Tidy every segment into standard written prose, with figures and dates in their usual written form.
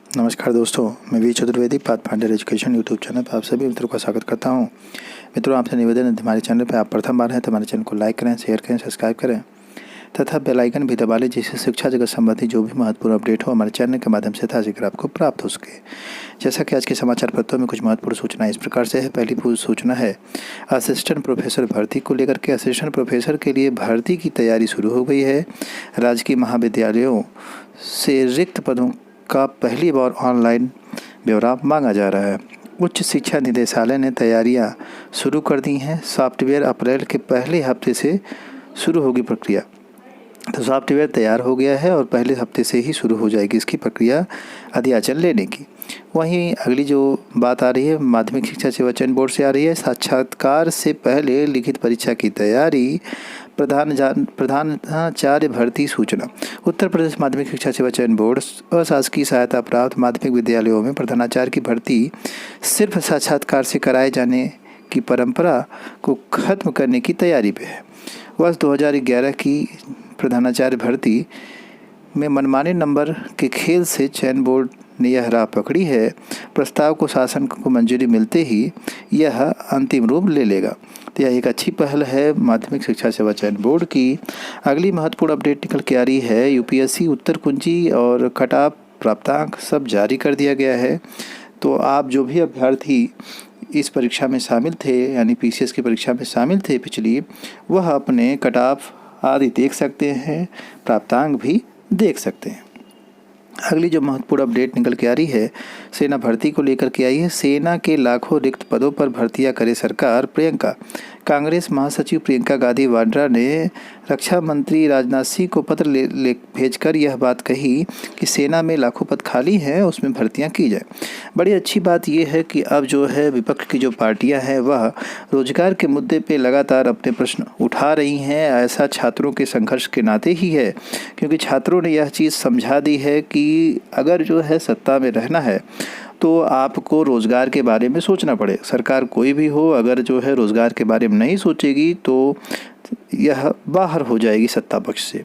नमस्कार दोस्तों, मैं V Chaturvedi Pathfinder Education YouTube channel पर आप सभी मित्रों का स्वागत करता हूं। मित्रों, आपसे निवेदन है, हमारे चैनल पर आप प्रथम बार हैं तो हमारे चैनल को लाइक करें, शेयर करें, सब्सक्राइब करें तथा बेल आइकन भी दबा लें, जिससे शिक्षा जगत संबंधी जो भी महत्वपूर्ण अपडेट हो हमारे चैनल के माध्यम से ताज़ा आपको प्राप्त हो सके। जैसा कि आज के समाचार पत्रों में कुछ महत्वपूर्ण सूचनाएं इस प्रकार से है। पहली सूचना है असिस्टेंट प्रोफेसर भर्ती को लेकर के। असिस्टेंट प्रोफेसर के लिए भर्ती की तैयारी शुरू हो गई है। राजकीय महाविद्यालयों से रिक्त पदों का पहली बार ऑनलाइन ब्यौरा मांगा जा रहा है। उच्च शिक्षा निदेशालय ने तैयारियां शुरू कर दी हैं। सॉफ्टवेयर अप्रैल के पहले हफ्ते से शुरू होगी प्रक्रिया। तो सॉफ्टवेयर तैयार हो गया है और पहले हफ्ते से ही शुरू हो जाएगी इसकी प्रक्रिया अध्याचल लेने की। वहीं अगली जो बात आ रही है माध्यमिक शिक्षा सेवा चयन बोर्ड से आ रही है। साक्षात्कार से पहले लिखित परीक्षा की तैयारी, प्रधानाचार्य भर्ती सूचना। उत्तर प्रदेश माध्यमिक शिक्षा सेवा चयन बोर्ड अशासकीय सहायता प्राप्त माध्यमिक विद्यालयों में प्रधानाचार्य की भर्ती सिर्फ साक्षात्कार से कराए जाने की परंपरा को खत्म करने की तैयारी पे है। वर्ष 2011 की प्रधानाचार्य भर्ती में मनमाने नंबर के खेल से चयन बोर्ड ने यह राह पकड़ी है। प्रस्ताव को शासन को मंजूरी मिलते ही यह अंतिम रूप ले लेगा। तो यह एक अच्छी पहल है माध्यमिक शिक्षा सेवा चयन बोर्ड की। अगली महत्वपूर्ण अपडेट निकल के आ रही है यूपीएससी उत्तर कुंजी और कट-ऑफ प्राप्तांक सब जारी कर दिया गया है। तो आप जो भी अभ्यर्थी इस परीक्षा में शामिल थे, यानी पीसीएस की परीक्षा में शामिल थे पिछली, वह अपने कट-ऑफ आदि देख सकते हैं, प्राप्तांक भी देख सकते हैं। अगली जो महत्वपूर्ण अपडेट निकल के आ रही है सेना भर्ती को लेकर के आई है। सेना के लाखों रिक्त पदों पर भर्तियां करे सरकार। प्रियंका कांग्रेस महासचिव प्रियंका गांधी वाड्रा ने रक्षा मंत्री राजनाथ सिंह को पत्र भेजकर यह बात कही कि सेना में लाखों पद खाली हैं, उसमें भर्तियां की जाए। बड़ी अच्छी बात यह है कि अब जो है विपक्ष की जो पार्टियां हैं वह रोजगार के मुद्दे पे लगातार अपने प्रश्न उठा रही हैं। ऐसा छात्रों के संघर्ष के नाते ही है, क्योंकि छात्रों ने यह चीज़ समझा दी है कि अगर जो है सत्ता में रहना है तो आपको रोज़गार के बारे में सोचना पड़े। सरकार कोई भी हो, अगर जो है रोज़गार के बारे में नहीं सोचेगी तो यह बाहर हो जाएगी सत्ता पक्ष से।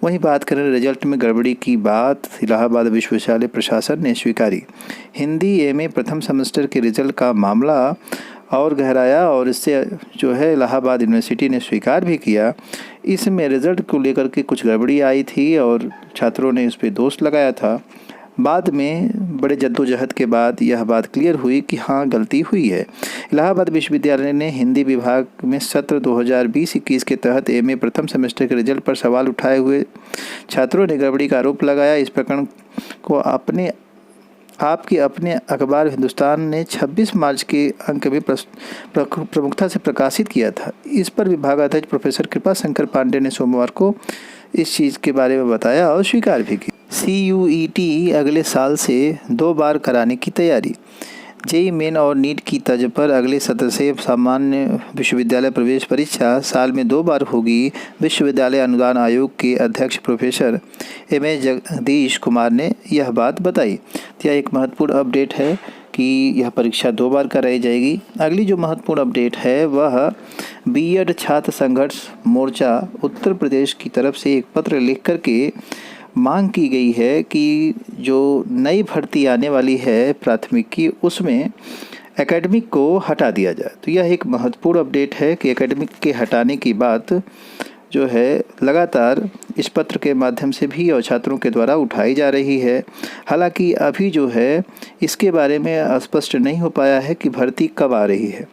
वहीं बात करें रिजल्ट में गड़बड़ी की बात, इलाहाबाद विश्वविद्यालय प्रशासन ने स्वीकारी। हिंदी एमए प्रथम सेमेस्टर के रिजल्ट का मामला और गहराया और इससे जो है इलाहाबाद यूनिवर्सिटी ने स्वीकार भी किया। इसमें रिजल्ट को लेकर के कुछ गड़बड़ी आई थी और छात्रों ने इस पर दोष लगाया था। बाद में बड़े जद्दोजहद के बाद यह बात क्लियर हुई कि हाँ, गलती हुई है। इलाहाबाद विश्वविद्यालय ने हिंदी विभाग में सत्र 2020-21 के तहत एमए प्रथम सेमेस्टर के रिजल्ट पर सवाल उठाए हुए छात्रों ने गड़बड़ी का आरोप लगाया। इस प्रकरण को अपने अखबार हिंदुस्तान ने 26 मार्च के अंक में प्रमुखता से प्रकाशित किया था। इस पर विभागाध्यक्ष प्रोफेसर कृपा शंकर पांडे ने सोमवार को इस चीज़ के बारे में बताया और स्वीकार भी की। CUET अगले साल से 2 बार कराने की तैयारी। जेईई मेन और नीट की तर्ज पर अगले सत्र से सामान्य विश्वविद्यालय प्रवेश परीक्षा साल में 2 बार होगी। विश्वविद्यालय अनुदान आयोग के अध्यक्ष प्रोफेसर MS जगदीश कुमार ने यह बात बताई। यह एक महत्वपूर्ण अपडेट है कि यह परीक्षा 2 बार कराई जाएगी। अगली जो महत्वपूर्ण अपडेट है वह बीएड छात्र संघर्ष मोर्चा उत्तर प्रदेश की तरफ से एक पत्र लिख कर के मांग की गई है कि जो नई भर्ती आने वाली है प्राथमिक की, उसमें एकेडमिक को हटा दिया जाए। तो यह एक महत्वपूर्ण अपडेट है कि एकेडमिक के हटाने की बात जो है लगातार इस पत्र के माध्यम से भी और छात्रों के द्वारा उठाई जा रही है। हालांकि अभी जो है इसके बारे में स्पष्ट नहीं हो पाया है कि भर्ती कब आ रही है।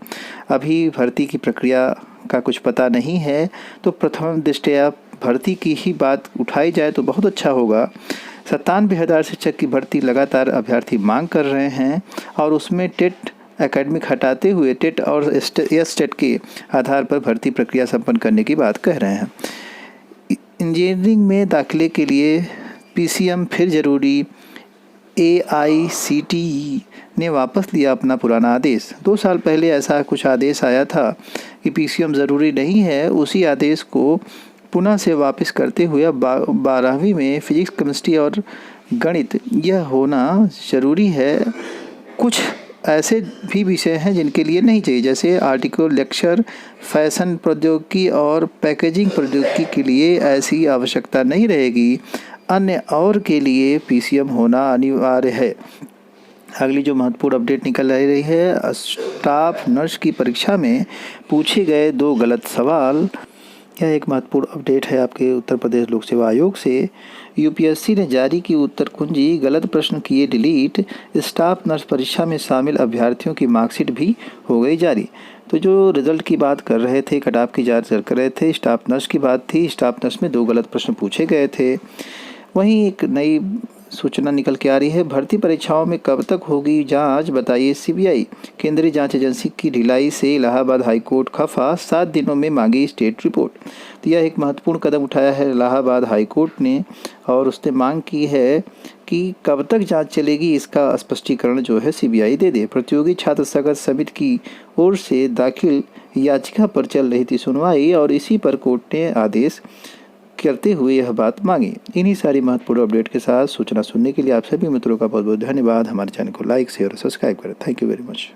अभी भर्ती की प्रक्रिया का कुछ पता नहीं है, तो प्रथम दृष्टया भर्ती की ही बात उठाई जाए तो बहुत अच्छा होगा। 97,000 शिक्षक की भर्ती लगातार अभ्यर्थी मांग कर रहे हैं और उसमें टेट एकेडमिक हटाते हुए टेट और टेट के आधार पर भर्ती प्रक्रिया संपन्न करने की बात कह रहे हैं। इंजीनियरिंग में दाखिले के लिए PCM फिर जरूरी। AICTE ने वापस लिया अपना पुराना आदेश। 2 साल पहले ऐसा कुछ आदेश आया था कि PCM ज़रूरी नहीं है। उसी आदेश को पुनः से वापस करते हुए 12वीं में फिजिक्स, केमिस्ट्री और गणित यह होना ज़रूरी है। कुछ ऐसे भी विषय हैं जिनके लिए नहीं चाहिए, जैसे आर्टिकल, लेक्चर, फैशन प्रौद्योगिकी और पैकेजिंग प्रौद्योगिकी के लिए ऐसी आवश्यकता नहीं रहेगी। अन्य और के लिए पीसीएम होना अनिवार्य है। अगली जो महत्वपूर्ण अपडेट निकल रही है, स्टाफ नर्स की परीक्षा में पूछे गए 2 गलत सवाल। यह एक महत्वपूर्ण अपडेट है आपके उत्तर प्रदेश लोक सेवा आयोग से। यूपीएससी ने जारी की उत्तर कुंजी, गलत प्रश्न किए डिलीट। स्टाफ नर्स परीक्षा में शामिल अभ्यर्थियों की मार्कशीट भी हो गई जारी। तो जो रिजल्ट की बात कर रहे थे, कट ऑफ की जांच कर रहे थे, स्टाफ नर्स की बात थी। स्टाफ नर्स में 2 गलत प्रश्न पूछे गए थे। वहीं एक नई सूचना निकल के आ रही है, भर्ती परीक्षाओं में कब तक होगी जांच, बताइए सीबीआई। केंद्रीय जांच एजेंसी की ढिलाई से इलाहाबाद हाईकोर्ट खफा, 7 दिनों में मांगी स्टेट रिपोर्ट। तो यह एक महत्वपूर्ण कदम उठाया है इलाहाबाद हाईकोर्ट ने, और उसने मांग की है कि कब तक जांच चलेगी इसका स्पष्टीकरण जो है सीबीआई दे दे। प्रतियोगी छात्र संघर्ष समिति की ओर से दाखिल याचिका पर चल रही थी सुनवाई, और इसी पर कोर्ट ने आदेश करते हुए यह बात मांगी। इन्हीं सारी महत्वपूर्ण अपडेट के साथ सूचना सुनने के लिए आप सभी मित्रों का बहुत बहुत धन्यवाद। हमारे चैनल को लाइक, शेयर और सब्सक्राइब करें। Thank you very much.